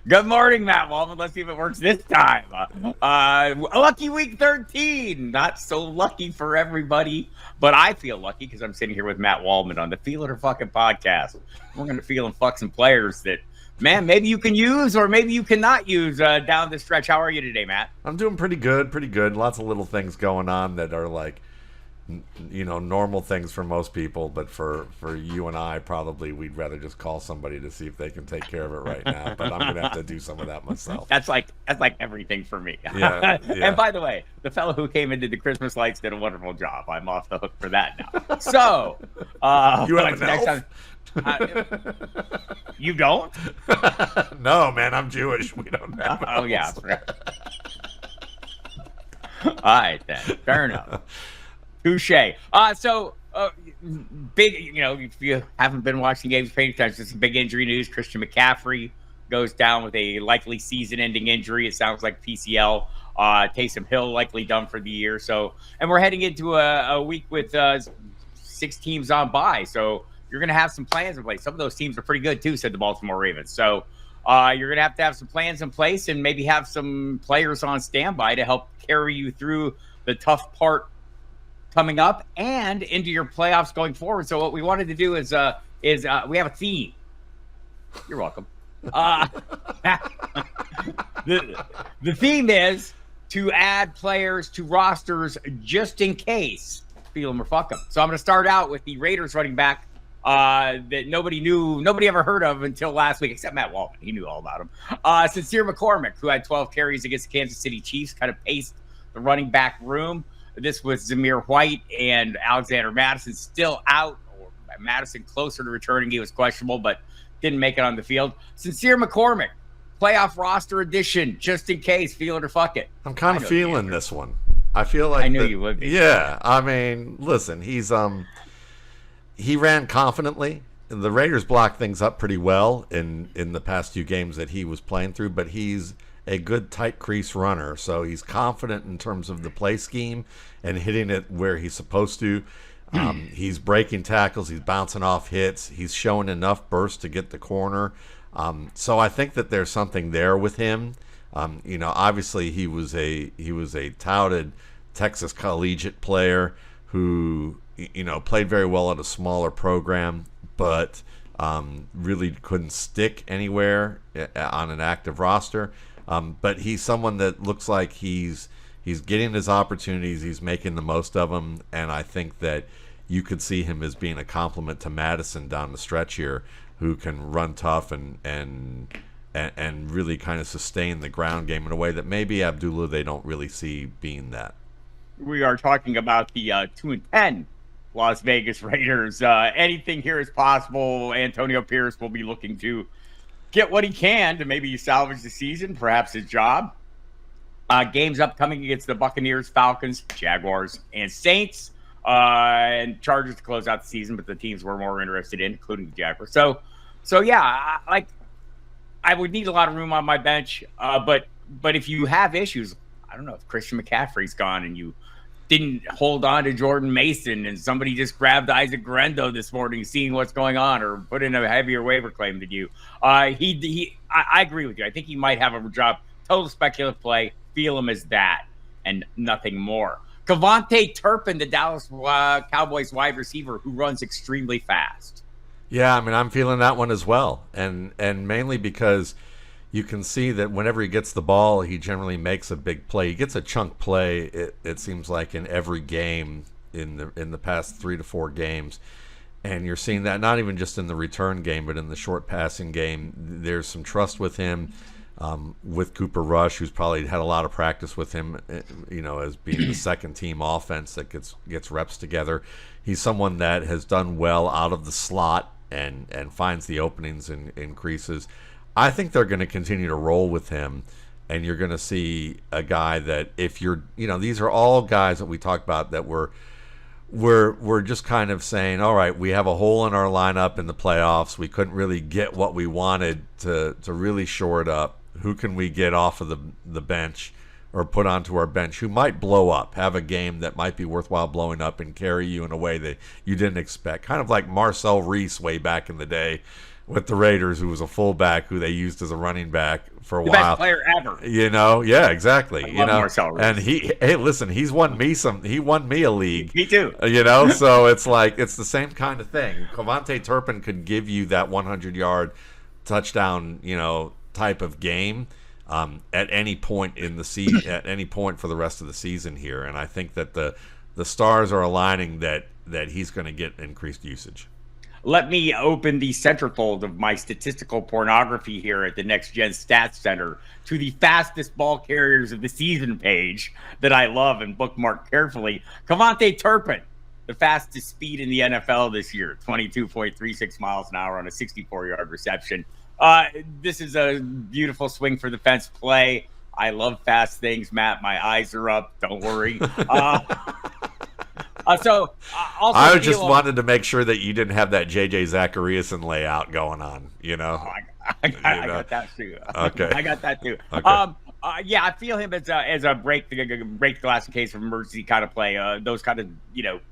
Good morning, Matt Waldman. Let's see if it works this time. Lucky week 13. Not so lucky for everybody, but I feel lucky because I'm sitting here with Matt Waldman on the Feel It or Fucking podcast. We're going to feel and fuck some players that, man, maybe you can use or maybe you cannot use down the stretch. How are you today, Matt? I'm doing pretty good. Lots of little things going on that are like, normal things for most people, but for you and I, probably we'd rather just call somebody to see if they can take care of it right now. But I'm gonna have to do some of that myself. That's like everything for me. Yeah. And by the way, the fellow who came and did the Christmas lights did a wonderful job. I'm off the hook for that now. So, you have an elf? You don't? No, man, I'm Jewish. We don't have elves. Oh yeah. All right then. Fair enough. Touche. Big, if you haven't been watching games paying attention, some big injury news. Christian McCaffrey goes down with a likely season-ending injury. It sounds like PCL. Taysom Hill likely done for the year. So, and we're heading into a week with 6 teams on bye. So you're going to have some plans in place. Some of those teams are pretty good too, said the Baltimore Ravens. So you're going to have some plans in place and maybe have some players on standby to help carry you through the tough part coming up and into your playoffs going forward. So what we wanted to do is we have a theme. You're welcome. The theme is to add players to rosters just in case. Feel them or fuck them. So I'm going to start out with the Raiders running back that nobody ever heard of until last week, except Matt Waldman. He knew all about him. Sincere McCormick, who had 12 carries against the Kansas City Chiefs, kind of paced the running back room. This was Zamir White and Alexander Madison still out, or Madison closer to returning. He was questionable, but didn't make it on the field. Sincere McCormick, playoff roster edition, just in case. Feel it or fuck it. I'm kind of feeling this one. I feel like I knew you would be. Yeah, I mean, listen, he ran confidently. The Raiders blocked things up pretty well in the past few games that he was playing through, but he's a good tight crease runner, so he's confident in terms of the play scheme and hitting it where he's supposed to. He's breaking tackles, he's bouncing off hits, he's showing enough burst to get the corner. So I think that there's something there with him. Obviously he was a touted Texas collegiate player who played very well at a smaller program, but really couldn't stick anywhere on an active roster. But he's someone that looks like he's getting his opportunities, he's making the most of them, and I think that you could see him as being a compliment to Madison down the stretch here, who can run tough and really kind of sustain the ground game in a way that maybe Abdullah they don't really see being that. We are talking about the 2-10 Las Vegas Raiders. Anything here is possible. Antonio Pierce will be looking to get what he can to maybe salvage the season, perhaps his job. Games upcoming against the Buccaneers, Falcons, Jaguars, and Saints, and Chargers to close out the season, but the teams we're more interested in, including the Jaguars. So yeah, I would need a lot of room on my bench, but if you have issues, I don't know, if Christian McCaffrey's gone and you didn't hold on to Jordan Mason and somebody just grabbed Isaac Grendo this morning seeing what's going on or put in a heavier waiver claim than you. I agree with you. I think he might have a job. Total speculative play. Feel him as that and nothing more. KaVontae Turpin, the Dallas Cowboys wide receiver who runs extremely fast. Yeah, I mean, I'm feeling that one as well. And mainly because you can see that whenever he gets the ball, he generally makes a big play. He gets a chunk play, it seems like, in every game in the past 3 to 4 games. And you're seeing that not even just in the return game, but in the short passing game. There's some trust with him, with Cooper Rush, who's probably had a lot of practice with him, as being the second team offense that gets reps together. He's someone that has done well out of the slot and finds the openings and increases. I think they're going to continue to roll with him, and you're going to see a guy that if you're, these are all guys that we talked about that we're just kind of saying, all right, we have a hole in our lineup in the playoffs. We couldn't really get what we wanted to really shore it up. Who can we get off of the bench or put onto our bench who might blow up, have a game that might be worthwhile blowing up and carry you in a way that you didn't expect? Kind of like Marcel Reese way back in the day. with the Raiders, who was a fullback who they used as a running back for a The while. best player ever. Yeah, exactly. I love Marcel Reese. And hey, listen, he won me a league. Me too. So it's like it's the same kind of thing. KaVontae Turpin could give you that 100-yard touchdown, type of game at any point in the season, at any point for the rest of the season here. And I think that the stars are aligning that he's going to get increased usage. Let me open the centerfold of my statistical pornography here at the Next Gen Stats Center to the fastest ball carriers of the season page that I love and bookmark carefully. KaVontae Turpin, the fastest speed in the NFL this year, 22.36 miles an hour on a 64-yard reception. This is a beautiful swing for the fence play. I love fast things, Matt. My eyes are up. Don't worry. Also, I just wanted to make sure that you didn't have that J.J. Zachariason layout going on. I got that too. Okay, I got that too. Okay. I feel him as a break the glass in case of emergency kind of play. Those kind of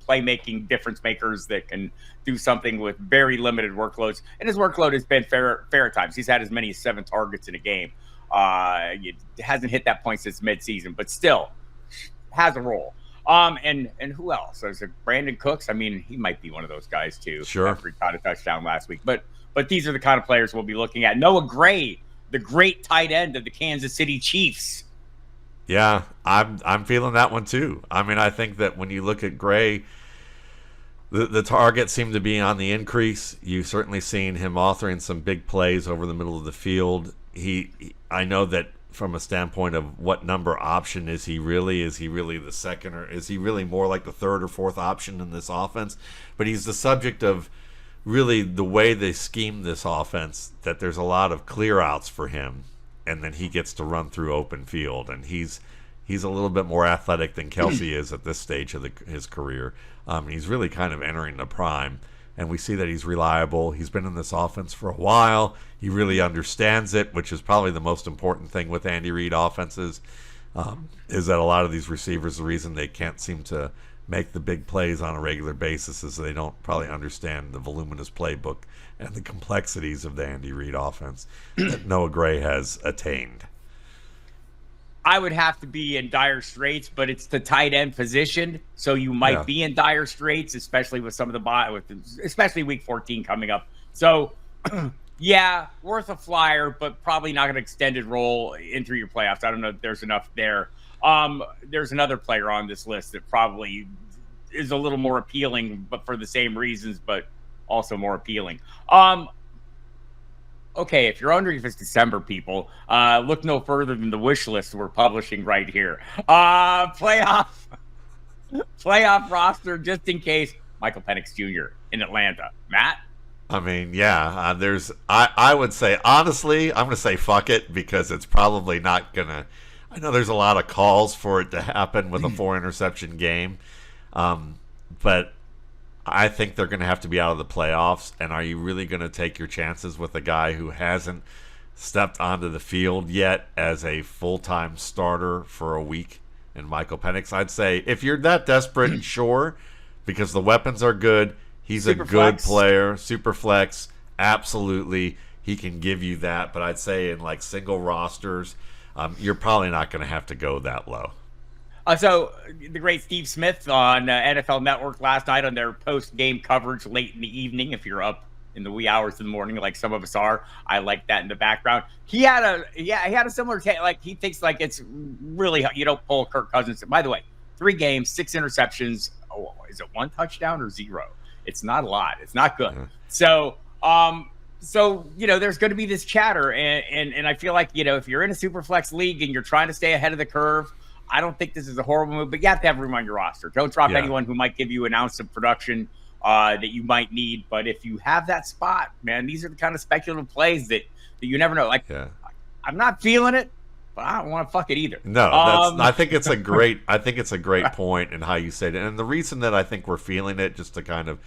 playmaking difference makers that can do something with very limited workloads. And his workload has been fair at times. He's had as many as 7 targets in a game. It hasn't hit that point since midseason, but still has a role. And who else? There's Brandon Cooks. I mean, he might be one of those guys too. Sure. After he caught a touchdown last week. But these are the kind of players we'll be looking at. Noah Gray, the great tight end of the Kansas City Chiefs. Yeah, I'm feeling that one too. I mean, I think that when you look at Gray, the targets seem to be on the increase. You've certainly seen him authoring some big plays over the middle of the field. I know that from a standpoint of what number option is he really? Is he really the second, or is he really more like the third or fourth option in this offense? But he's the subject of really the way they scheme this offense, that there's a lot of clear outs for him, and then he gets to run through open field, and he's a little bit more athletic than Kelsey is at this stage of his career. He's really kind of entering the prime, and we see that he's reliable. He's been in this offense for a while. He really understands it, which is probably the most important thing with Andy Reid offenses, is that a lot of these receivers, the reason they can't seem to make the big plays on a regular basis is they don't probably understand the voluminous playbook and the complexities of the Andy Reid offense that Noah Gray has attained. I would have to be in dire straits, but it's the tight end position, so you might be in dire straits, especially with some of especially Week 14 coming up. So, yeah, worth a flyer, but probably not an extended role into your playoffs. I don't know if there's enough there. There's another player on this list that probably is a little more appealing, but for the same reasons, but also more appealing. Okay, if you're wondering if it's December, people, look no further than the wish list we're publishing right here. Playoff roster, just in case. Michael Penix Jr. in Atlanta. Matt? I mean, yeah, I would say, honestly, I'm going to say fuck it, because it's probably not going to. I know there's a lot of calls for it to happen with a 4-interception game, but I think they're going to have to be out of the playoffs. And are you really going to take your chances with a guy who hasn't stepped onto the field yet as a full-time starter for a week in Michael Penix? I'd say if you're that desperate, sure, because the weapons are good. He's a good player. Super flex, absolutely. He can give you that. But I'd say in like single rosters, you're probably not going to have to go that low. So the great Steve Smith on NFL Network last night on their post-game coverage late in the evening, if you're up in the wee hours of the morning like some of us are, I like that in the background. He had a similar like he thinks like it's really, you don't pull Kirk Cousins. By the way, 3 games, 6 interceptions. Oh, is it 1 touchdown or 0? It's not a lot. It's not good. So there's going to be this chatter, and I feel like if you're in a super flex league and you're trying to stay ahead of the curve, I don't think this is a horrible move, but you have to have room on your roster. Don't drop anyone who might give you an ounce of production that you might need. But if you have that spot, man, these are the kind of speculative plays that you never know. Like, I'm not feeling it, but I don't want to fuck it either. No, I think it's a great point in how you say it. And the reason that I think we're feeling it, just to kind of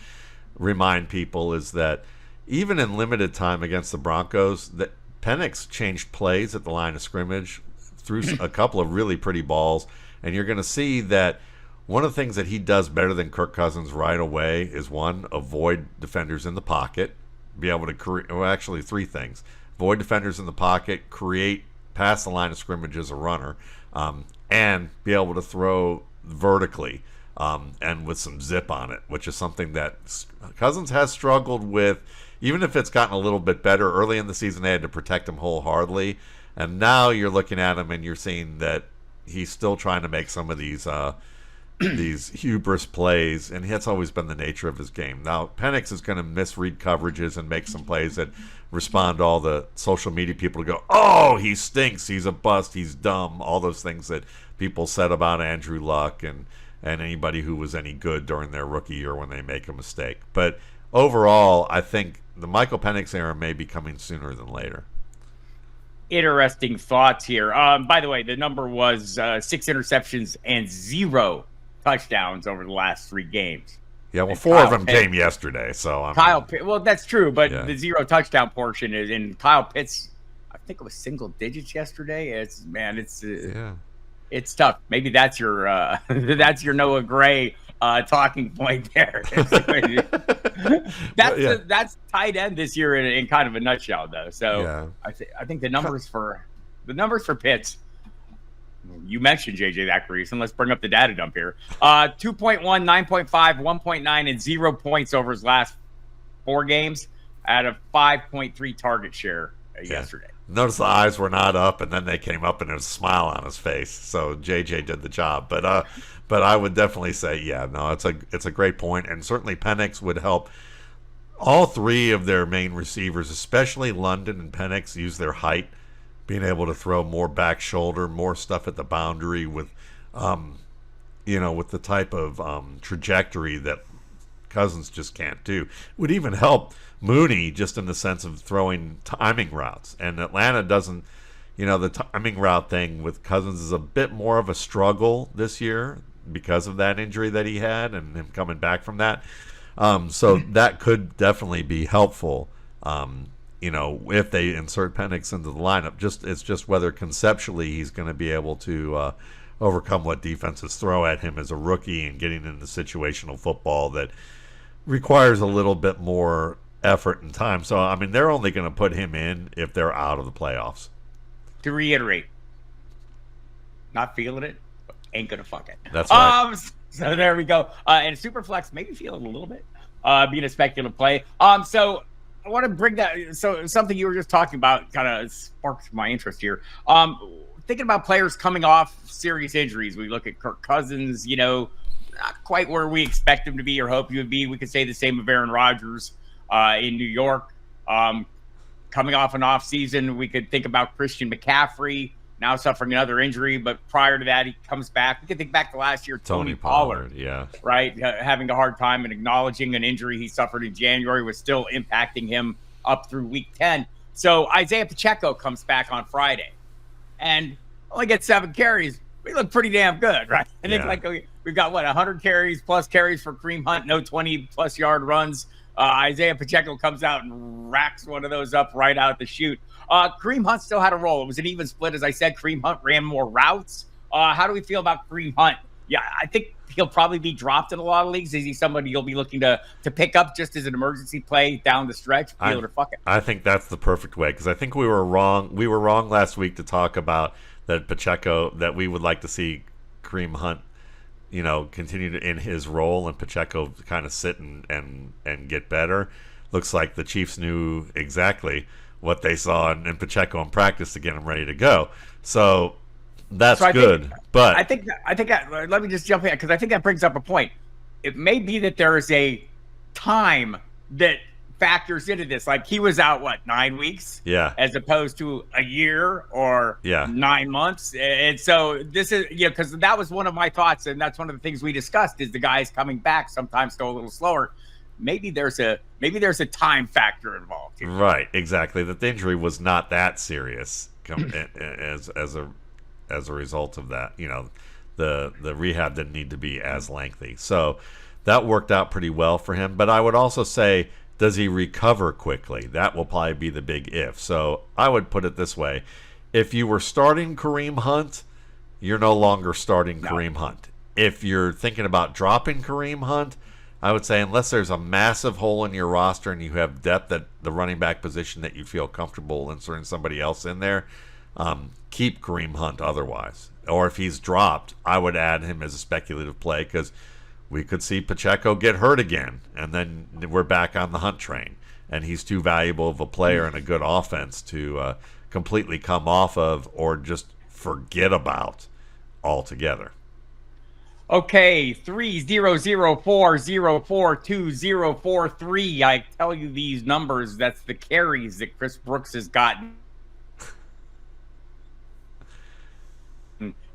remind people, is that even in limited time against the Broncos, that Penix changed plays at the line of scrimmage, threw a couple of really pretty balls, and you're going to see that one of the things that he does better than Kirk Cousins right away is, one, avoid defenders in the pocket, be able to create, well, actually three things: avoid defenders in the pocket, create past the line of scrimmage as a runner, and be able to throw vertically and with some zip on it, which is something that Cousins has struggled with. Even if it's gotten a little bit better early in the season, they had to protect him wholeheartedly, and now you're looking at him and you're seeing that he's still trying to make some of these these hubris plays, and that's always been the nature of his game. Now, Penix is going to misread coverages and make some plays that respond to all the social media people to go, oh, he stinks, he's a bust, he's dumb, all those things that people said about Andrew Luck and anybody who was any good during their rookie year when they make a mistake. But overall, I think the Michael Penix era may be coming sooner than later. Interesting thoughts here. By the way, the number was 6 interceptions and 0 touchdowns over the last 3 games. Yeah, well, 4 of them came yesterday. So well, that's true, but the 0 touchdown portion is in Kyle Pitts. I think it was single digits yesterday. It's tough. Maybe that's your that's your Noah Gray talking point there. That's tight end this year in kind of a nutshell, though. So I think the numbers for Pitts. You mentioned JJ that reason. Let's bring up the data dump here. 2.1, 9.5, 1.9, and 0 points over his last 4 games at a 5.3 target share yesterday. Notice the eyes were not up, and then they came up, and there was a smile on his face. So JJ did the job. But I would definitely say, it's a great point, and certainly Penix would help. All 3 of their main receivers, especially London and Penix, use their height, being able to throw more back shoulder, more stuff at the boundary with, with the type of trajectory that Cousins just can't do. Would even help Mooney just in the sense of throwing timing routes. And Atlanta doesn't, the timing route thing with Cousins is a bit more of a struggle this year because of that injury that he had and him coming back from that. So that could definitely be helpful. If they insert Penix into the lineup, it's just whether conceptually he's going to be able to overcome what defenses throw at him as a rookie and getting into situational football that requires a little bit more effort and time. So, I mean, they're only going to put him in if they're out of the playoffs. To reiterate, not feeling it, but ain't going to fuck it. That's right. So there we go. And Superflex, maybe feeling a little bit, being a speculative play. So I want to bring that. So something you were just talking about kind of sparked my interest here. Thinking about players coming off serious injuries. We look at Kirk Cousins, not quite where we expect him to be or hope he would be. We could say the same of Aaron Rodgers in New York. Coming off an off season, we could think about Christian McCaffrey, now suffering another injury, but prior to that, he comes back. We could think back to last year, Tony Pollard, right? Having a hard time and acknowledging an injury he suffered in January was still impacting him up through week 10. So Isaiah Pacheco comes back on Friday and only gets 7 carries. We look pretty damn good, right? I think we've got 100 carries plus carries for Kareem Hunt, no 20+ yard runs. Isaiah Pacheco comes out and racks one of those up right out the chute. Kareem Hunt still had a role. It was an even split. As I said, Kareem Hunt ran more routes. How do we feel about Kareem Hunt? Yeah, I think he'll probably be dropped in a lot of leagues. Is he somebody you'll be looking to pick up just as an emergency play down the stretch? I think that's the perfect way, because I think we were wrong. We were wrong last week to talk about that Pacheco, that we would like to see Kareem Hunt continue in his role and Pacheco kind of sit and get better. Looks like the Chiefs knew exactly what they saw in Pacheco in practice to get him ready to go. So that's good. But I think let me just jump in, because I think that brings up a point. It may be that there is a time that factors into this. Like, he was out 9 weeks, as opposed to a year or 9 months. And so this is because that was one of my thoughts, and that's one of the things we discussed, is the guys coming back sometimes go a little slower. Maybe there's a time factor involved here. Right, exactly. That the injury was not that serious as a result of that. The rehab didn't need to be as lengthy, so that worked out pretty well for him. But I would also say, does he recover quickly? That will probably be the big if. So I would put it this way: if you were starting Kareem Hunt, you're no longer starting Kareem Hunt. If you're thinking about dropping Kareem Hunt, I would say unless there's a massive hole in your roster and you have depth at the running back position that you feel comfortable inserting somebody else in there, keep Kareem Hunt otherwise. Or if he's dropped, I would add him as a speculative play because we could see Pacheco get hurt again, and then we're back on the Hunt train. And he's too valuable of a player and a good offense to completely come off of or just forget about altogether. Okay, 30040420043. I tell you these numbers, that's the carries that Chris Brooks has gotten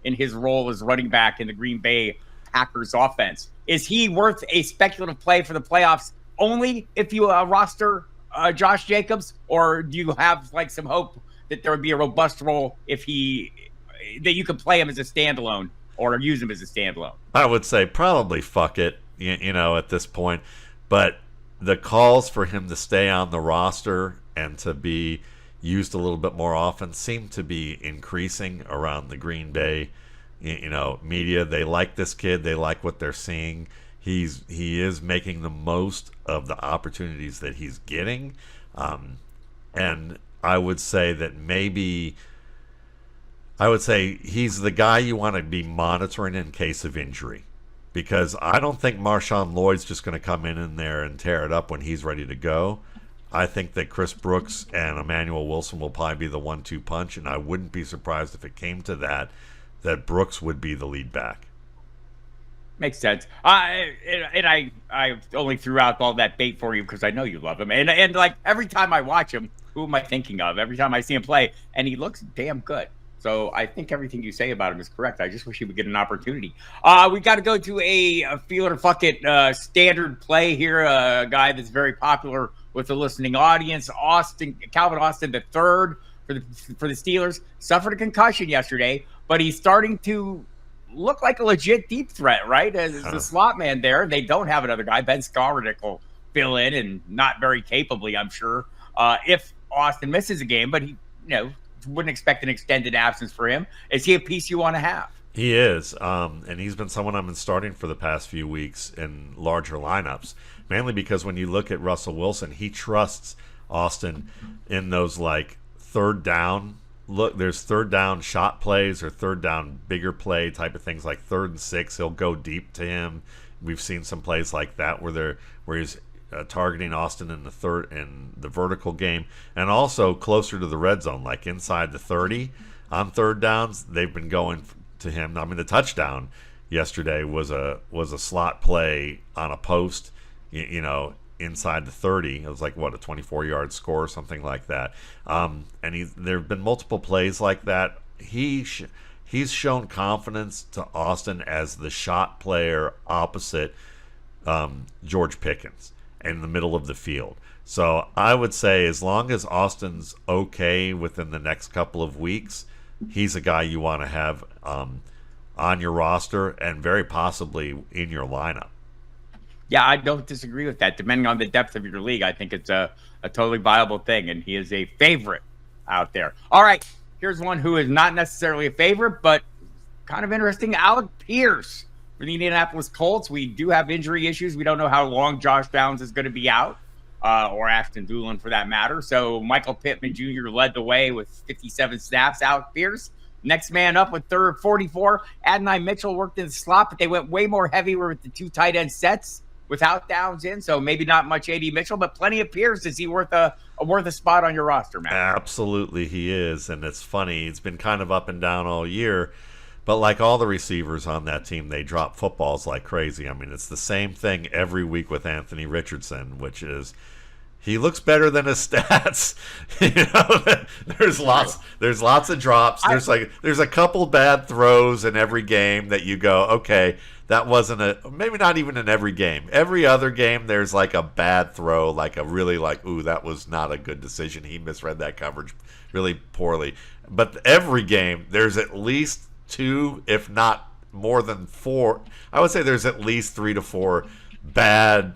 in his role as running back in the Green Bay Packers offense. Is he worth a speculative play for the playoffs only if you roster Josh Jacobs, or do you have like some hope that there would be a robust role that you could play him as a standalone or use him as a standalone? I would say probably fuck it, at this point. But the calls for him to stay on the roster and to be used a little bit more often seem to be increasing around the Green Bay, media. They like this kid. They like what they're seeing. He is making the most of the opportunities that he's getting. And I would say that he's the guy you want to be monitoring in case of injury, because I don't think Marshawn Lloyd's just going to come in there and tear it up when he's ready to go. I think that Chris Brooks and Emmanuel Wilson will probably be the 1-2 punch, and I wouldn't be surprised if it came to that Brooks would be the lead back. Makes sense. I only threw out all that bait for you because I know you love him. And like every time I watch him, who am I thinking of? Every time I see him play, and he looks damn good. So I think everything you say about him is correct. I just wish he would get an opportunity. We got to go to a feel it or fuck it standard play here. A guy that's very popular with the listening audience, Calvin Austin III for the Steelers, suffered a concussion yesterday, but he's starting to look like a legit deep threat, right? As the slot man there. They don't have another guy. Ben Skowronek will fill in, and not very capably, I'm sure, if Austin misses a game, but he, wouldn't expect an extended absence for him. Is he a piece you want to have? He is, and he's been someone I've been starting for the past few weeks in larger lineups, mainly because when you look at Russell Wilson, he trusts Austin in those like third down. Look, there's third down shot plays or third down bigger play type of things, like 3rd and 6. He'll go deep to him. We've seen some plays like that where he's targeting Austin in the vertical game, and also closer to the red zone, like inside the 30 on third downs. They've been going to him. I mean, the touchdown yesterday was a slot play on a post, inside the 30. It was like, a 24-yard score or something like that. And there have been multiple plays like that. He's shown confidence to Austin as the shot player opposite George Pickens in the middle of the field. So I would say as long as Austin's okay within the next couple of weeks, he's a guy you want to have on your roster and very possibly in your lineup. Yeah, I don't disagree with that. Depending on the depth of your league, I think it's a totally viable thing, and he is a favorite out there. All right, here's one who is not necessarily a favorite, but kind of interesting. Alec Pierce for the Indianapolis Colts. We do have injury issues. We don't know how long Josh Downs is going to be out, or Ashton Dulin for that matter. So Michael Pittman Jr. led the way with 57 snaps. Alec Pierce, next man up with 44. Adonai Mitchell worked in the slot, but they went way more heavy with the 2 tight end sets without Downs in, so maybe not much A.D. Mitchell, but plenty of Pierce. Is he worth a spot on your roster, Matt? Absolutely he is, and it's funny. It's been kind of up and down all year, but like all the receivers on that team, they drop footballs like crazy. I mean, it's the same thing every week with Anthony Richardson, which is he looks better than his stats. There's lots of drops. There's a couple bad throws in every game that you go, okay, that wasn't maybe not even in every game. Every other game, there's like a bad throw, like a really ooh, that was not a good decision. He misread that coverage really poorly. But every game, there's at least 2, if not more than 4. I would say there's at least 3 to 4 bad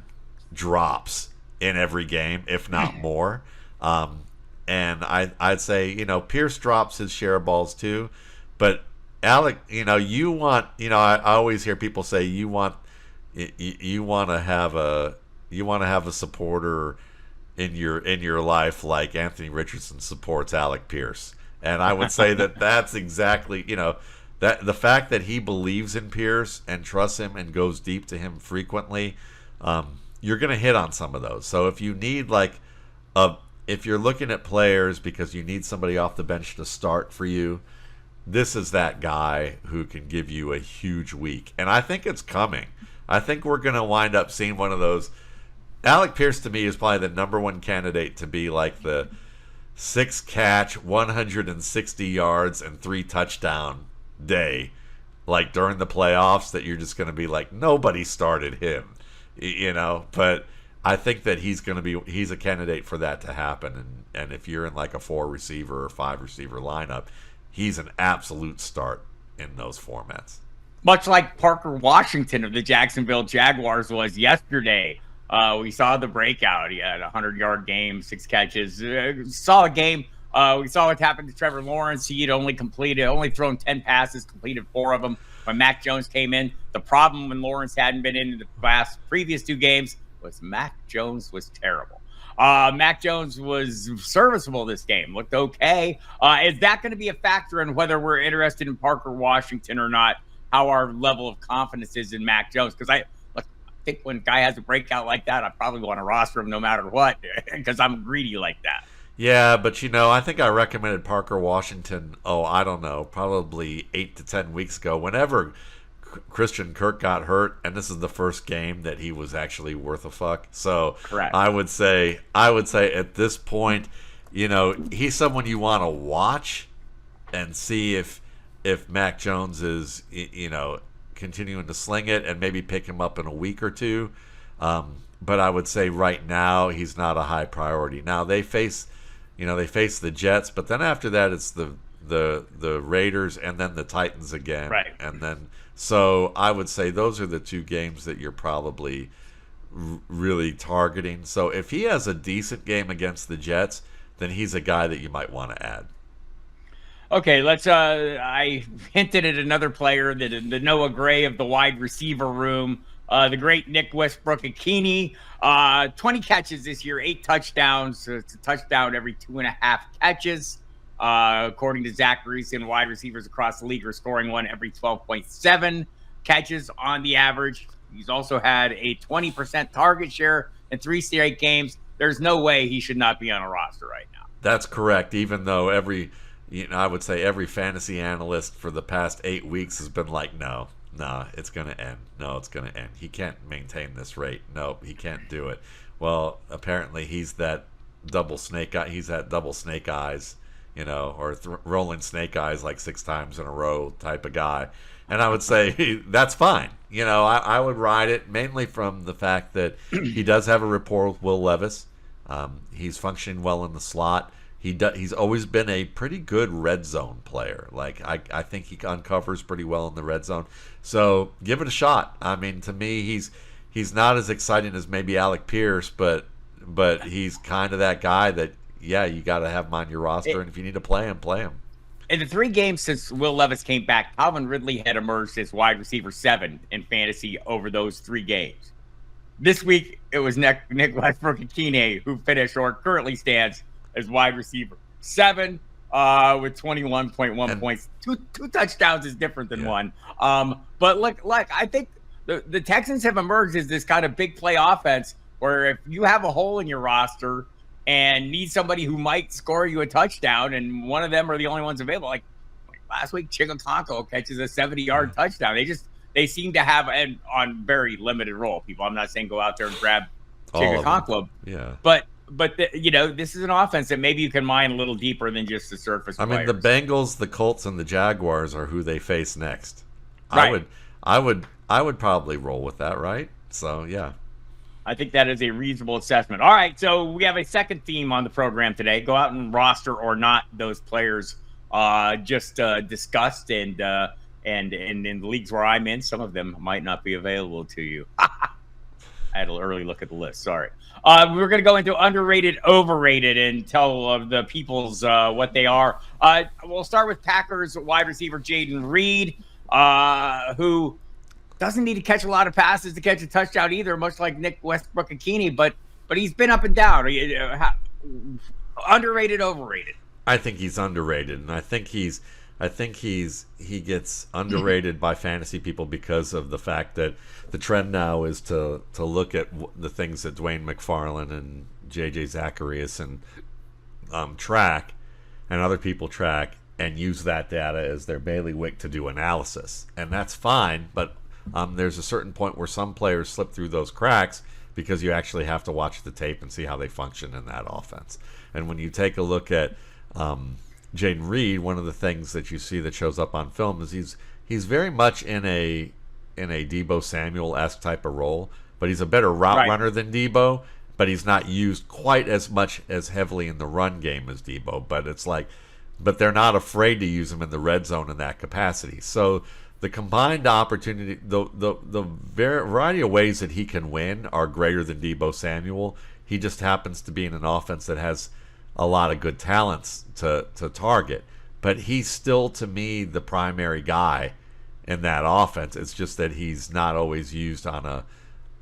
drops in every game, if not more. And I'd say, Pierce drops his share of balls too, but Alec, you want, I always hear people say you want, you want to have a supporter in your life like Anthony Richardson supports Alec Pierce. And I would say that that's exactly, that the fact that he believes in Pierce and trusts him and goes deep to him frequently, you're going to hit on some of those. So if you need if you're looking at players because you need somebody off the bench to start for you, this is that guy who can give you a huge week. And I think it's coming. I think we're going to wind up seeing one of those. Alec Pierce, to me, is probably the number one candidate to be like the 6-catch, 160 yards, and 3 touchdown day, like during the playoffs, that you're just going to be like, nobody started him, But I think that he's a candidate for that to happen. And if you're in like a 4-receiver or 5-receiver lineup, he's an absolute start in those formats. Much like Parker Washington of the Jacksonville Jaguars was yesterday. We saw the breakout. He had a 100-yard game, 6 catches. Solid game. We saw what happened to Trevor Lawrence. He had only thrown 10 passes, completed 4 of them when Mac Jones came in. The problem when Lawrence hadn't been in the previous 2 games was Mac Jones was terrible. Mac Jones was serviceable this game, looked okay. Is that going to be a factor in whether we're interested in Parker Washington or not, how our level of confidence is in Mac Jones? Because I think when a guy has a breakout like that, I probably want to roster him no matter what because I'm greedy like that. Yeah, but I think I recommended Parker Washington, I don't know, probably 8 to 10 weeks ago, whenever Christian Kirk got hurt, and this is the first game that he was actually worth a fuck. So correct. I would say at this point, he's someone you want to watch and see if Mac Jones is, continuing to sling it, and maybe pick him up in a week or two. But I would say right now he's not a high priority. Now they face the Jets, but then after that it's the Raiders and then the Titans again. Right. And then so I would say those are the 2 games that you're probably really targeting. So if he has a decent game against the Jets, then he's a guy that you might want to add. Okay, let's. I hinted at another player, the Noah Gray of the wide receiver room, the great Nick Westbrook-Ikhine. 20 catches this year, 8 touchdowns. It's a touchdown every 2.5 catches. According to Zach Reason, wide receivers across the league are scoring one every 12.7 catches on the average. He's also had a 20% target share in 3 straight games. There's no way he should not be on a roster right now. That's correct, even though I would say every fantasy analyst for the past 8 weeks has been like, no, it's going to end. No, it's going to end. He can't maintain this rate. No, he can't do it. Well, apparently he's that double snake eye. He's that double snake eyes, or rolling snake eyes like 6 times in a row type of guy. And I would say that's fine. I would ride it mainly from the fact that he does have a rapport with Will Levis. He's functioning well in the slot. He's always been a pretty good red zone player. Like I think he uncovers pretty well in the red zone. So give it a shot. I mean, to me, he's not as exciting as maybe Alec Pierce, but he's kind of that guy that you got to have him on your roster, and if you need to play him, play him. In the 3 games since Will Levis came back, Calvin Ridley had emerged as wide receiver 7 in fantasy over those 3 games. This week, it was Nick Westbrook-Ikhine who finished or currently stands as wide receiver 7 with 21.1 points. Two touchdowns is different than one. But look, I think the Texans have emerged as this kind of big play offense where if you have a hole in your roster and need somebody who might score you a touchdown, and one of them are the only ones available, like last week, Chigakonko catches a 70-yard touchdown. They seem to have, and on very limited role, people. I'm not saying go out there and grab Chigakonko. Yeah. But this is an offense that maybe you can mine a little deeper than just the surface players. I mean, the Bengals, the Colts, and the Jaguars are who they face next. Right. I would probably roll with that, right? So, yeah. I think that is a reasonable assessment. All right, so we have a second theme on the program today. Go out and roster or not those players just discussed, and in the leagues where I'm in, some of them might not be available to you. I had an early look at the list. Sorry. We're going to go into underrated, overrated, and tell the peoples what they are. We'll start with Packers wide receiver Jayden Reed, who doesn't need to catch a lot of passes to catch a touchdown either, much like Nick Westbrook-Ikhine, but he's been up and down. Underrated, overrated? I think he's underrated, and I think he gets underrated by fantasy people because of the fact that the trend now is to look at the things that Dwayne McFarland and JJ Zacharias and track, and other people track, and use that data as their bailiwick to do analysis, and that's fine. But there's a certain point where some players slip through those cracks because you actually have to watch the tape and see how they function in that offense. And when you take a look at Jayden Reed, one of the things that you see that shows up on film is he's very much in a Deebo Samuel-esque type of role, but he's a better route runner than Deebo, but he's not used quite as much as heavily in the run game as Deebo. But they're not afraid to use him in the red zone in that capacity. So the combined opportunity, the variety of ways that he can win are greater than Deebo Samuel. He just happens to be in an offense that has a lot of good talents to target. But he's still, to me, the primary guy in that offense. It's just that he's not always used on a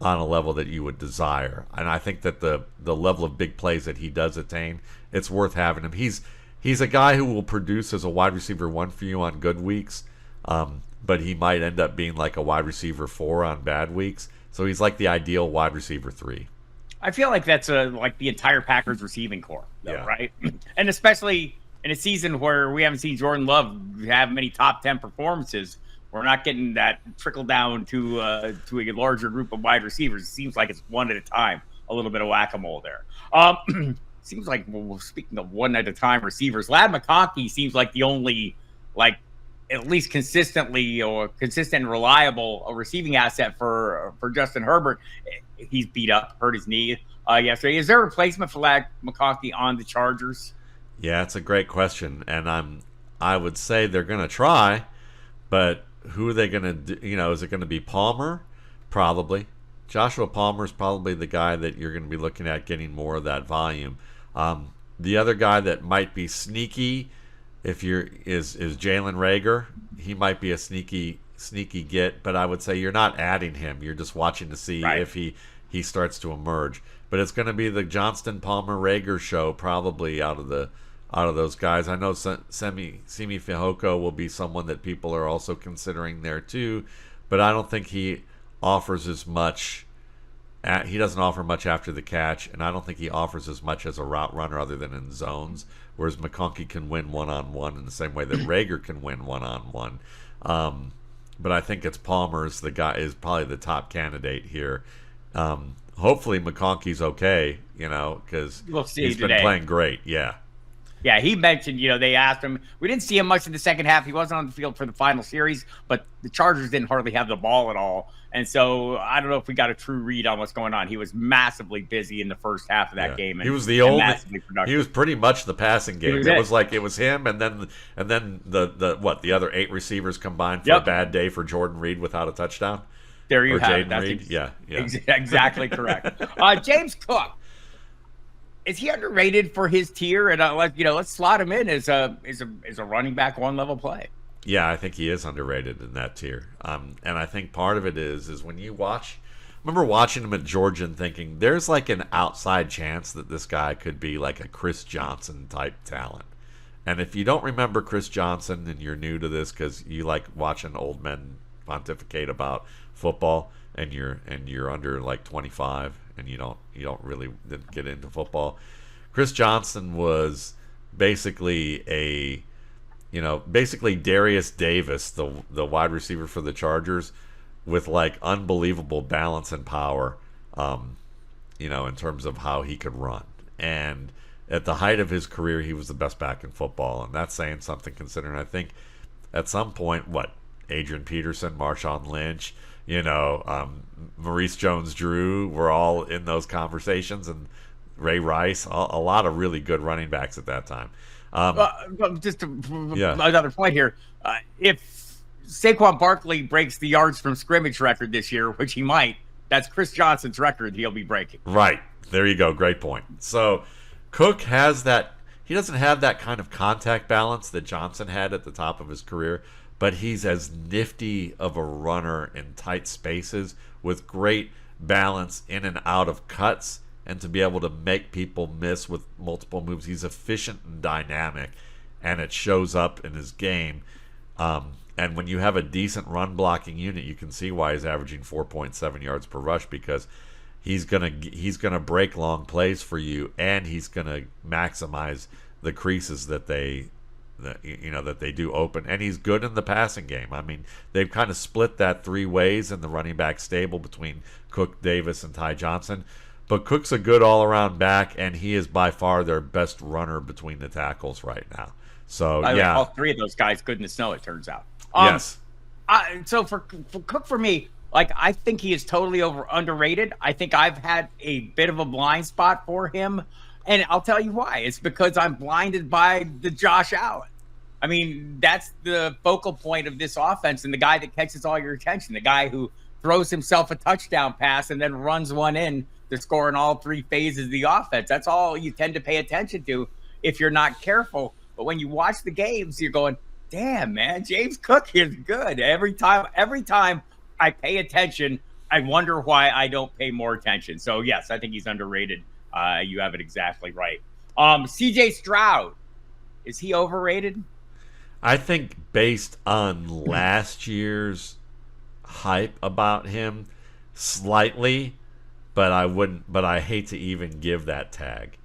level that you would desire. And I think that the level of big plays that he does attain, it's worth having him. He's a guy who will produce as a wide receiver 1 for you on good weeks, but he might end up being like a wide receiver 4 on bad weeks. So he's like the ideal wide receiver 3. I feel like that's like the entire Packers receiving corps, though, right? And especially in a season where we haven't seen Jordan Love have many top 10 performances, we're not getting that trickle down to a larger group of wide receivers. It seems like it's one at a time, a little bit of whack-a-mole there. Seems like, well, speaking of one at a time receivers, Lad McConkey seems like the only, like, at least consistent and reliable receiving asset for Justin Herbert. He's beat up, hurt his knee yesterday. Is there a replacement for Lad McConkey on the Chargers? Yeah, it's a great question, and I would say they're going to try, but who are they going to do? Is it going to be Palmer? Probably. Joshua Palmer is probably the guy that you're going to be looking at getting more of that volume. The other guy that might be sneaky is Jalen Reagor. He might be a sneaky get, but I would say you're not adding him. You're just watching to see if he starts to emerge. But it's going to be the Johnston Palmer Reagor show probably out of those guys. I know Semi Fehoko will be someone that people are also considering there too, but I don't think he offers as much. He doesn't offer much after the catch, and I don't think he offers as much as a route runner other than in zones, whereas McConkey can win one-on-one in the same way that Reagor can win one-on-one. But I think it's Palmer's the guy is probably the top candidate here. Hopefully McConkey's okay, because he's been playing great. Yeah. Yeah, he mentioned, they asked him. We didn't see him much in the second half. He wasn't on the field for the final series, but the Chargers didn't hardly have the ball at all. And so I don't know if we got a true read on what's going on. He was massively busy in the first half of that game. And, he was he was pretty much the passing game. It was him, and then the other 8 receivers combined for a bad day for Jayden Reed without a touchdown. There you have it. Jayden Reed. Yeah. Exactly correct. James Cook. Is he underrated for his tier? And let's slot him in as a running back 1-level play. Yeah, I think he is underrated in that tier. And I think part of it is when you watch. I remember watching him at Georgia and thinking there's like an outside chance that this guy could be like a Chris Johnson type talent. And if you don't remember Chris Johnson and you're new to this because you like watching old men pontificate about football and you're under like 25. And you don't really get into football. Chris Johnson was basically basically Darius Davis, the wide receiver for the Chargers, with like unbelievable balance and power, in terms of how he could run. And at the height of his career, he was the best back in football, and that's saying something considering I think at some point Adrian Peterson, Marshawn Lynch, Maurice Jones-Drew were all in those conversations, and Ray Rice, a lot of really good running backs at that time. Another point here. If Saquon Barkley breaks the yards from scrimmage record this year, which he might, that's Chris Johnson's record he'll be breaking. Right. There you go. Great point. So Cook has that. he doesn't have that kind of contact balance that Johnson had at the top of his career, but he's as nifty of a runner in tight spaces with great balance in and out of cuts and to be able to make people miss with multiple moves. He's efficient and dynamic, and it shows up in his game. And when you have a decent run blocking unit, you can see why he's averaging 4.7 yards per rush, because he's gonna break long plays for you, and he's gonna maximize the creases that they do open, and he's good in the passing game. I mean, they've kind of split that three ways in the running back stable between Cook, Davis, and Ty Johnson. But Cook's a good all-around back, and he is by far their best runner between the tackles right now. So yeah, all three of those guys good in the snow, it turns out. Yes. So for Cook, for me, like, I think he is totally underrated. I think I've had a bit of a blind spot for him, and I'll tell you why. It's because I'm blinded by the Josh Allen. I mean, that's the focal point of this offense, and the guy that catches all your attention, the guy who throws himself a touchdown pass and then runs one in to score in all three phases of the offense. That's all you tend to pay attention to if you're not careful. But when you watch the games, you're going, damn, man, James Cook is good. Every time I pay attention, I wonder why I don't pay more attention. So, yes, I think he's underrated. You have it exactly right. CJ Stroud, is he overrated? I think based on last year's hype about him, slightly, but I hate to even give that tag.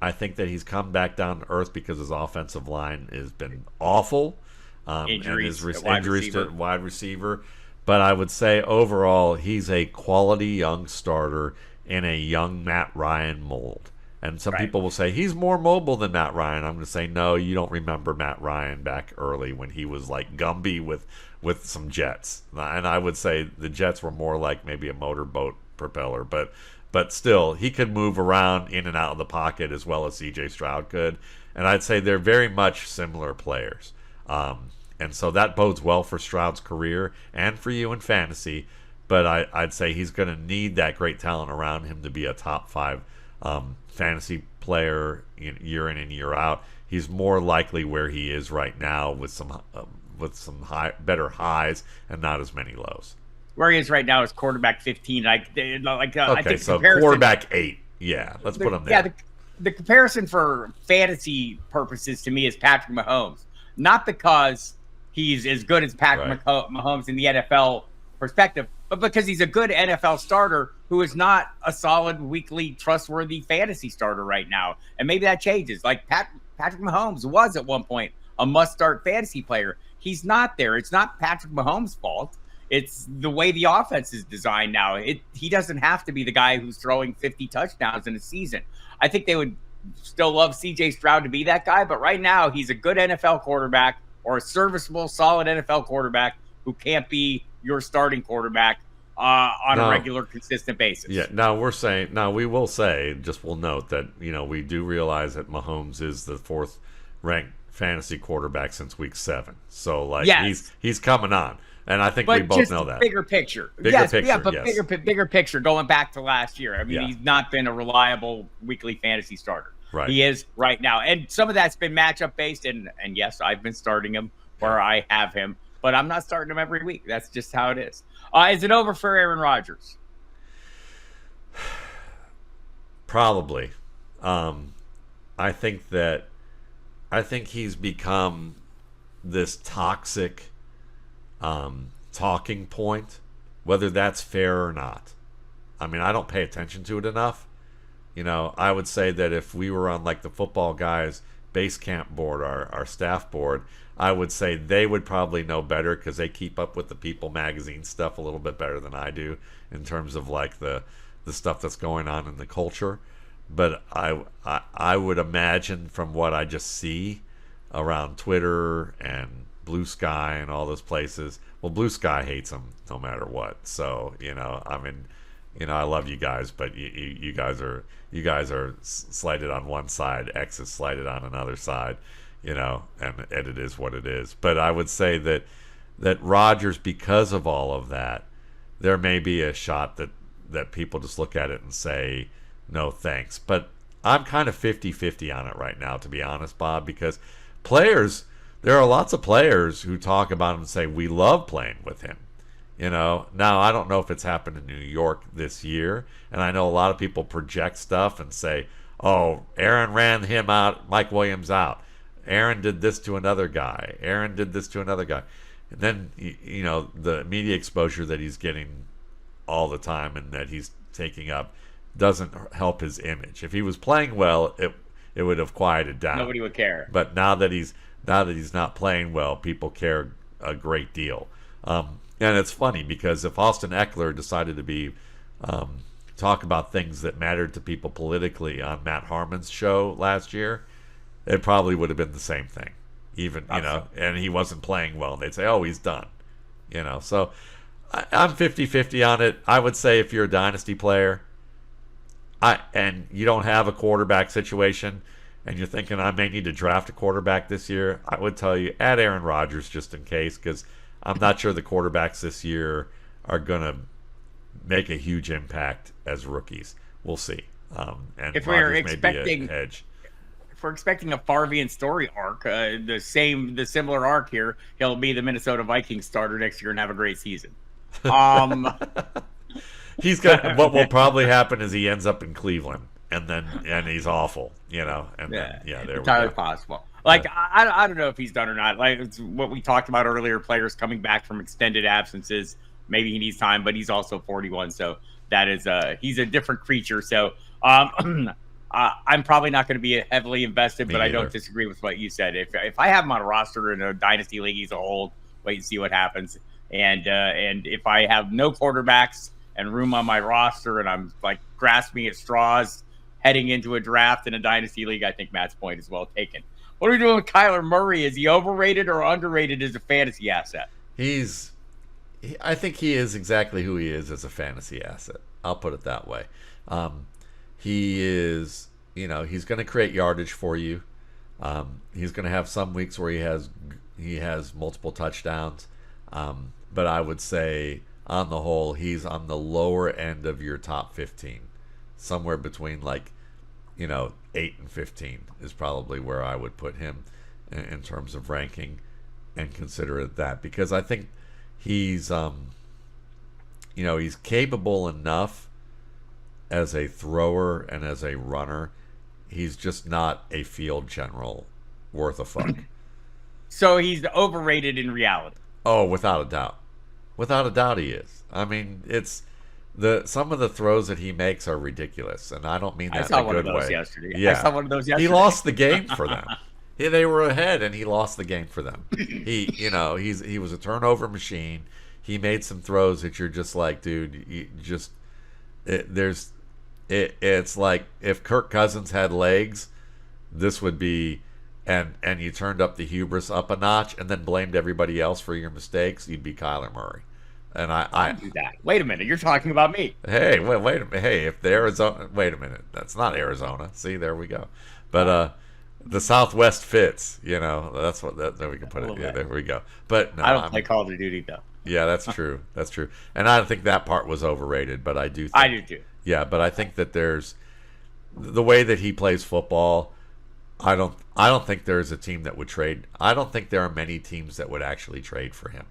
I think that he's come back down to earth because his offensive line has been awful. Injuries, and his injuries to wide receiver. But I would say overall, he's a quality young starter in a young Matt Ryan mold. And some people will say he's more mobile than Matt Ryan. I'm going to say, no, you don't remember Matt Ryan back early when he was like Gumby with some jets. And I would say the jets were more like maybe a motorboat propeller. But still, he could move around in and out of the pocket as well as C.J. Stroud could. And I'd say they're very much similar players. And so that bodes well for Stroud's career and for you in fantasy. But I'd say he's going to need that great talent around him to be a top 5 fantasy player year in and year out. He's more likely where he is right now with some better highs and not as many lows. Where he is right now is quarterback 15. I think so quarterback 8. Yeah, let's put him there. Yeah, the comparison for fantasy purposes to me is Patrick Mahomes. Not because he's as good as Patrick Mahomes in the NFL perspective, but because he's a good NFL starter who is not a solid, weekly, trustworthy fantasy starter right now. And maybe that changes. Like Patrick Mahomes was at one point a must-start fantasy player. He's not there. It's not Patrick Mahomes' fault. It's the way the offense is designed now. He doesn't have to be the guy who's throwing 50 touchdowns in a season. I think they would still love C.J. Stroud to be that guy, but right now he's a good NFL quarterback or a serviceable, solid NFL quarterback who can't be your starting quarterback on a regular, consistent basis. Yeah. Now we will say, just we'll note that we do realize that Mahomes is the 4th ranked fantasy quarterback since week 7. So he's coming on. And I think we both know that. Bigger picture. Yes. Bigger picture going back to last year. I mean, he's not been a reliable weekly fantasy starter. Right. He is right now. And some of that's been matchup based. And yes, I've been starting him where I have him, but I'm not starting him every week. That's just how it is. Is it over for Aaron Rodgers? Probably. I think he's become this toxic talking point, whether that's fair or not. I mean, I don't pay attention to it enough. I would say that if we were on like the football guys base camp board, our staff board, I would say they would probably know better because they keep up with the People magazine stuff a little bit better than I do in terms of like the stuff that's going on in the culture. But I would imagine from what I just see around Twitter and Blue Sky and all those places. Well, Blue Sky hates him no matter what. So I love you guys, but you guys are slighted on one side. X is slighted on another side. And it is what it is. But I would say that Rodgers, because of all of that, there may be a shot that people just look at it and say no thanks. But I'm kind of 50-50 on it right now, to be honest, Bob, because players, there are lots of players who talk about him and say, we love playing with him. Now I don't know if it's happened in New York this year, and I know a lot of people project stuff and say, oh, Aaron ran him out, Mike Williams out. Aaron did this to another guy. Aaron did this to another guy. And then, the media exposure that he's getting all the time and that he's taking up doesn't help his image. If he was playing well, it would have quieted down. Nobody would care. But now that he's not playing well, people care a great deal. And it's funny because if Austin Eckler decided to talk about things that mattered to people politically on Matt Harmon's show last year, it probably would have been the same thing. Even, and he wasn't playing well. They'd say, oh, he's done. So I'm 50-50 on it. I would say if you're a dynasty player and you don't have a quarterback situation and you're thinking I may need to draft a quarterback this year, I would tell you add Aaron Rodgers just in case, because I'm not sure the quarterbacks this year are going to make a huge impact as rookies. We'll see. And if Rodgers we're expecting may be a hedge. If we're expecting a Farvian story arc, the similar arc here, he'll be the Minnesota Vikings starter next year and have a great season. He's got what will probably happen is he ends up in Cleveland and he's awful, and there entirely we go. possible. Like I don't know if he's done or not. Like it's what we talked about earlier, players coming back from extended absences. Maybe he needs time, but he's also 41, so that is he's a different creature. So I'm probably not going to be heavily invested, but I don't disagree with what you said. If I have him on a roster in a dynasty league, he's a hold. Wait and see what happens. And if I have no quarterbacks and room on my roster, and I'm like grasping at straws heading into a draft in a dynasty league, I think Matt's point is well taken. What are we doing with Kyler Murray? Is he overrated or underrated as a fantasy asset? I think he is exactly who he is as a fantasy asset. I'll put it that way. He is, he's going to create yardage for you. He's going to have some weeks where he has multiple touchdowns. But I would say on the whole, he's on the lower end of your top 15. Somewhere between 8 and 15 is probably where I would put him in terms of ranking and consider it that. Because I think he's, he's capable enough as a thrower and as a runner. He's just not a field general worth a fuck. So he's overrated in reality. Oh, without a doubt. Without a doubt he is. I mean, it's some of the throws that he makes are ridiculous, and I don't mean that in a good way. Yesterday. Yeah. I saw one of those yesterday. He lost the game for them. They were ahead, and he lost the game for them. He was a turnover machine. He made some throws that you're just like, dude, it's like if Kirk Cousins had legs, this would be, and you turned up the hubris up a notch and then blamed everybody else for your mistakes, you'd be Kyler Murray. And I do that. Wait a minute, you're talking about me. Hey, wait a minute. Hey, if the Arizona, wait a minute, that's not Arizona. See, there we go. But the Southwest fits. That's there we can put it. Yeah, there we go. But no, I don't play Call of Duty though. Yeah, that's true. That's true. And I think that part was overrated, but I do too. Yeah, but I think that there's the way that he plays football. I don't think there's a team that would trade. I don't think there are many teams that would actually trade for him.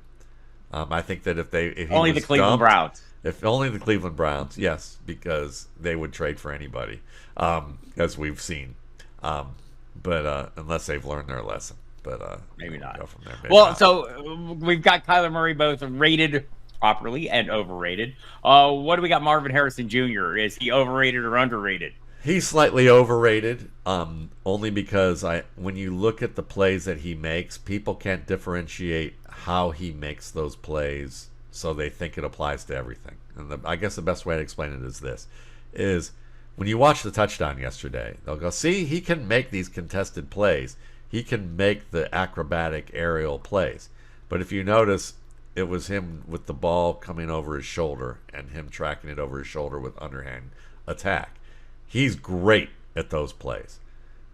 I think that if only the Cleveland Browns. If only the Cleveland Browns, yes, because they would trade for anybody, as we've seen. But unless they've learned their lesson. But maybe not. Go from there. So we've got Kyler Murray both rated properly and overrated. What do we got? Marvin Harrison Jr. Is he overrated or underrated? He's slightly overrated, only because when you look at the plays that he makes, people can't differentiate how he makes those plays, so they think it applies to everything. And I guess the best way to explain it is this: is when you watch the touchdown yesterday, they'll go, see, he can make these contested plays. He can make the acrobatic aerial plays. But if you notice, it was him with the ball coming over his shoulder and him tracking it over his shoulder with underhand attack. He's great at those plays.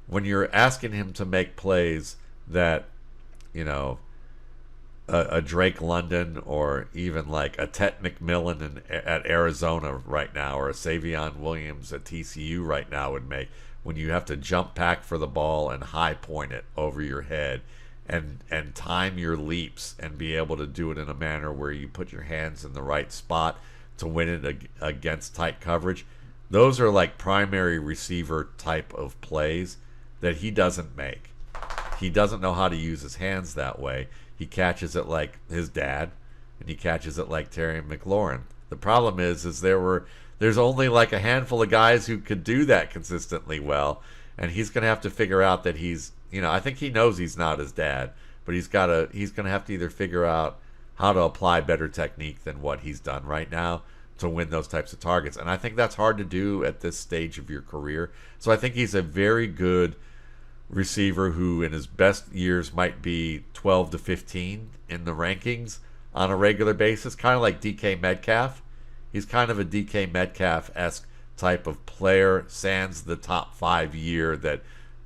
When you're asking him to make plays that, a Drake London or even like a Tet McMillan at Arizona right now, or a Savion Williams at TCU right now would make, when you have to jump back for the ball and high point it over your head and time your leaps and be able to do it in a manner where you put your hands in the right spot to win it against tight coverage. Those are like primary receiver type of plays that he doesn't make. He doesn't know how to use his hands that way. He catches it like his dad, and he catches it like Terry McLaurin. The problem is there's only like a handful of guys who could do that consistently well, and he's going to have to figure out that I think he knows he's not his dad, but he's going to have to either figure out how to apply better technique than what he's done right now to win those types of targets. And I think that's hard to do at this stage of your career. So I think he's a very good receiver who in his best years might be 12 to 15 in the rankings on a regular basis, kind of like DK Metcalf. He's kind of a DK Metcalf-esque type of player, sans the top 5 year that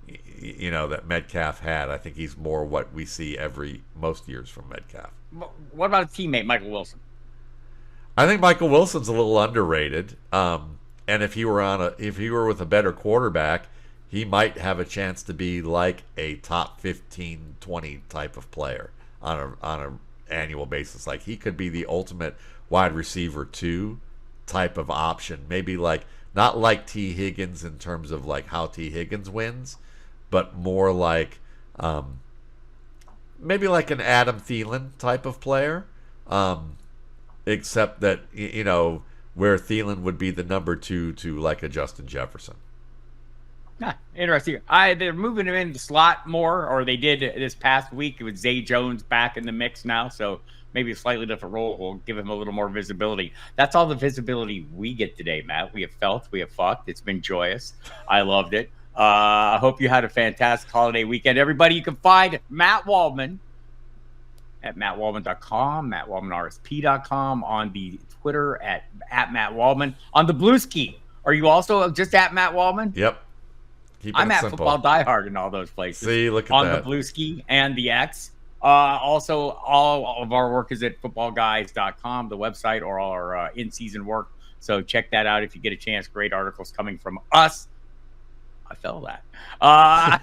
that Metcalf had. I think he's more what we see most years from Metcalf. What about a teammate, Michael Wilson? I think Michael Wilson's a little underrated. And if he were with a better quarterback, he might have a chance to be like a top 15, 20 type of player on a annual basis. Like he could be the ultimate wide receiver 2 type of option. Maybe like not like T. Higgins in terms of like how T. Higgins wins, but more like maybe like an Adam Thielen type of player. Except that, where Thielen would be the number 2 to like a Justin Jefferson. Interesting. They're moving him in the slot more, or they did this past week with Zay Jones back in the mix now. So maybe a slightly different role will give him a little more visibility. That's all the visibility we get today, Matt. We have felt, we have fucked. It's been joyous. I loved it. I hope you had a fantastic holiday weekend. Everybody, you can find Matt Waldman at mattwaldman.com, mattwaldmanrsp.com, on the Twitter at Matt Waldman, on the Blue Ski. Are you also just at Matt Waldman? Yep. I'm at simple. Football Diehard in all those places. See, look at on that. The Blue Ski and the X. Also, all of our work is at footballguys.com, the website, or all our in-season work. So check that out if you get a chance. Great articles coming from us. I fell that.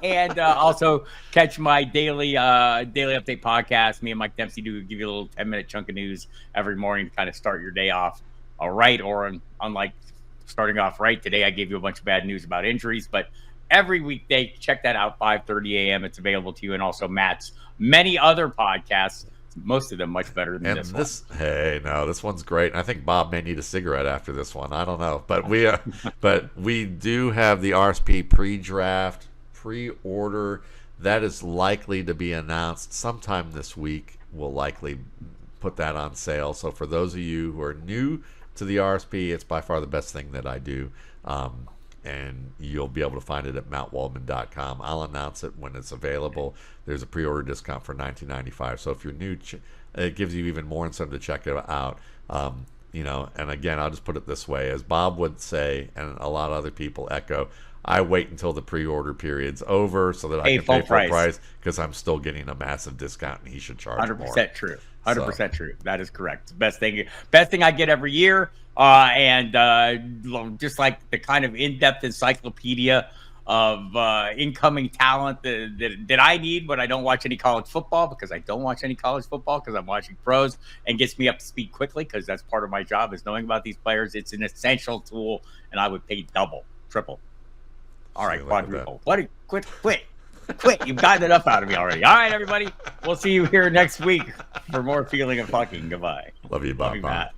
And also catch my daily update podcast. Me and Mike Dempsey give you a little 10-minute chunk of news every morning to kind of start your day off right. Or unlike starting off right today, I gave you a bunch of bad news about injuries, but every weekday, check that out, 5:30 a.m. It's available to you, and also Matt's many other podcasts. Most of them much better than this one. Hey, no, this one's great. I think Bob may need a cigarette after this one. I don't know, but we do have the RSP pre-draft pre-order that is likely to be announced sometime this week. We'll likely put that on sale. So for those of you who are new to the RSP, it's by far the best thing that I do. And you'll be able to find it at mattwaldman.com. I'll announce it when it's available. There's a pre-order discount for $19.95. So if you're new, it gives you even more incentive to check it out. And again, I'll just put it this way. As Bob would say, and a lot of other people echo, I wait until the pre-order period's over so that I can pay full price because I'm still getting a massive discount and he should charge 100% more. 100% true. 100% true. That is correct. Best thing I get every year. And just like the kind of in-depth encyclopedia of incoming talent that I need when I don't watch any college football, because I don't watch any college football because I'm watching pros, and gets me up to speed quickly because that's part of my job is knowing about these players. It's an essential tool, and I would pay double, triple. All right, quadruple. Quit. You've gotten enough out of me already. All right, everybody. We'll see you here next week for more Feeling of Fucking. Goodbye. Love you, Bob. Love you, Matt.